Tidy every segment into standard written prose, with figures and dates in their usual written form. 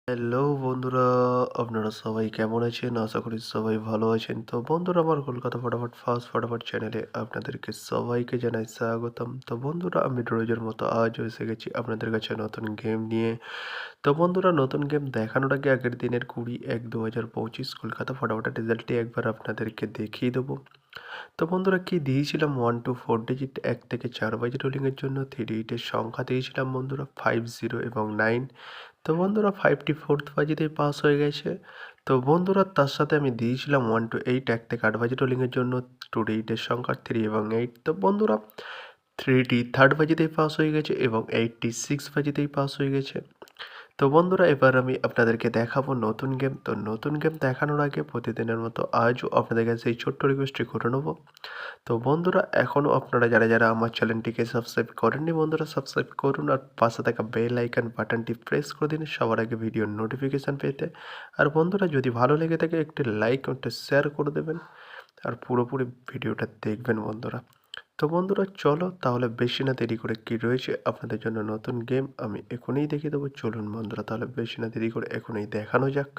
Hello বন্ধুরা, আপনারা সবাই কেমন আছেন? আশা করি সবাই ভালো আছেন। তো বন্ধুরা, আমার কলকাতা ফটাফট ফার্স্ট ফটাফট চ্যানেলে আপনাদেরকে সবাইকে জানাই স্বাগতম। তো বন্ধুরা, আমি রোজের মতো আজও এসে গেছি আপনাদের কাছে নতুন গেম নিয়ে। তো বন্ধুরা, নতুন গেম দেখানোর আগে আগের দিনের 20/1/2025 কলকাতা ফটাফটের রেজাল্টটি একবার আপনাদেরকে দেখিয়ে দেবো। তো বন্ধুরা, কি দিয়েছিলাম 1 to 4 ডিজিট 1 থেকে 4 বাজে রোলিংয়ের জন্য। 3 ডিজিটের সংখ্যা দিয়েছিলাম বন্ধুরা 50 এবং 9। তো বন্ধুরা, 5টি বাজিতেই পাস হয়ে গেছে। তো বন্ধুরা, তার সাথে আমি দিয়েছিলাম 1 to 8 1 থেকে 8 বাজে রোলিংয়ের জন্য। 2 ডিজিটের সংখ্যা 3 এবং 8। তো বন্ধুরা, 3টি থার্ড বাজিতেই পাস হয়ে গেছে এবং 8টি 6 বাজিতেই পাস হয়ে গেছে। তো বন্ধুরা, এবার আমি আপনাদেরকে দেখাবো নতুন গেম। তো নতুন গেম দেখানোর আগে প্রতিদিনের মতো আজও আপনাদের কাছে এই ছোট্ট রিকোয়েস্টটি করে নেবো। তো বন্ধুরা, এখনও আপনারা যারা আমার চ্যানেলটিকে সাবস্ক্রাইব করেননি বন্ধুরা, সাবস্ক্রাইব করুন আর পাশে থাকা বেল আইকন বাটনটি প্রেস করে দিন সবার আগে ভিডিওর নোটিফিকেশান পেতে। আর বন্ধুরা, যদি ভালো লেগে থাকে একটি লাইক ও একটা শেয়ার করে দেবেন আর পুরোপুরি ভিডিওটা দেখবেন বন্ধুরা। তো বন্ধুরা, চলো তাহলে বেশি না দেরি করে কি রয়েছে আপনাদের জন্য নতুন গেম আমি এখনই দেখিয়ে দেবো। চলুন বন্ধুরা, তাহলে বেশি না দেরি করে এখনই দেখানো যাক।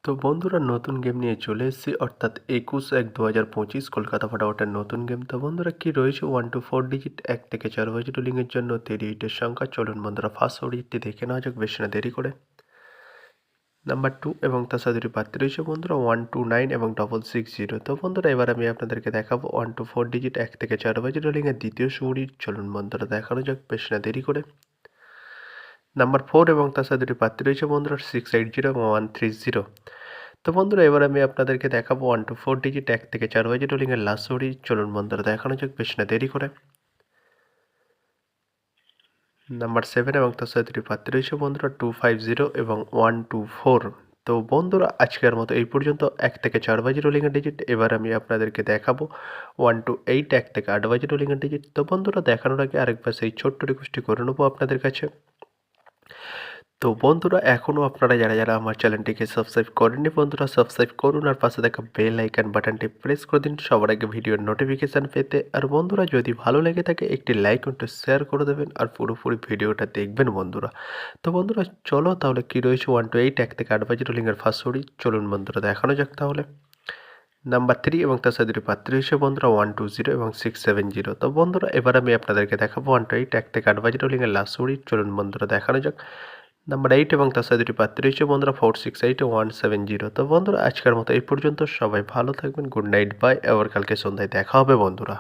তো বন্ধুরা, নতুন গেম নিয়ে চলে এসেছি, অর্থাৎ 21/1/2025 কলকাতা ফটাফটের নতুন গেম। তো বন্ধুরা, কি রয়েছে 1 to 4 ডিজিট 1 থেকে 4 বাজে রোলিংয়ের জন্য 38-এর সংখ্যা। চলুন বন্ধুরা, ফার্স্ট ডিজিটটি দেখে নেওয়া যাক বেশি না দেরি করে। নাম্বার 2 এবং তার সাথে দুটি প্রার্থী রয়েছে বন্ধুরা 129 এবং 660। তো বন্ধুরা, এবার আমি আপনাদেরকে দেখাবো 1 to 4 ডিজিট 1 থেকে 4 বাজে রোলিংয়ের দ্বিতীয় সুড়ি। চলুন বন্ধুরা, দেখানো যাক বেশি না দেরি করে। নাম্বার 4 এবং তার সাথে দুটি প্রার্থী রয়েছে বন্ধুরা 680 এবং 130। তো বন্ধুরা, এবার আমি আপনাদেরকে দেখাবো 1 to 4 ডিজিট 1 থেকে 4 বাজে রোলিংয়ের লাস্ট সুড়ি। চলুন বন্ধুরা, দেখানো যাক বেশি না দেরি করে। নাম্বার 7 এবং তার সাথে দুটি প্রার্থী রয়েছে বন্ধুরা 250 এবং 124। তো বন্ধুরা, আজকের মতো এই পর্যন্ত 1 থেকে 4 বাজে রোলিংয়ের ডিজিট। এবার আমি আপনাদেরকে দেখাবো 1 to 8 1 থেকে 8 বাজে রোলিংয়ের ডিজিট। তো বন্ধুরা, দেখানোর আগে আরেকবার সেই ছোট্ট রিকোয়েস্টটি করে নেবো আপনাদের কাছে। তো বন্ধুরা, এখনও আপনারা যারা আমার চ্যানেলটিকে সাবস্ক্রাইব করেননি বন্ধুরা, সাবস্ক্রাইব করুন আর পাশে থাকা বেল আইকন বাটনটি প্রেস করে দিন সবার আগে ভিডিওর নোটিফিকেশান পেতে। আর বন্ধুরা, যদি ভালো লেগে থাকে একটি লাইক ও একটু শেয়ার করে দেবেন আর পুরোপুরি ভিডিওটা দেখবেন বন্ধুরা। তো বন্ধুরা, চলো তাহলে কি রয়েছে 1 to 8 1 থেকে 8 বাজে রোলিংয়ের ফার্স্ট সুড়ি। চলুন বন্ধুরা, দেখানো যাক তাহলে। নাম্বার 3 এবং তার সাথে দুটি প্রার্থী রয়েছে বন্ধুরা 120 এবং 670। তো বন্ধুরা, এবার আমি আপনাদেরকে দেখাবো 1 to 8 1 থেকে 8 বাজে রোলিংয়ের লাস্ট সুড়ি। চলুন বন্ধুরা, দেখানো যাক। নাম্বার 8 এবং তার সাথে দুটি প্রার্থী রয়েছে বন্ধুরা 468 ও 170। তো বন্ধুরা, আজকের মতো এই পর্যন্ত। সবাই ভালো থাকবেন। Good night, bye. আবার কালকে সন্ধ্যায় দেখা হবে বন্ধুরা।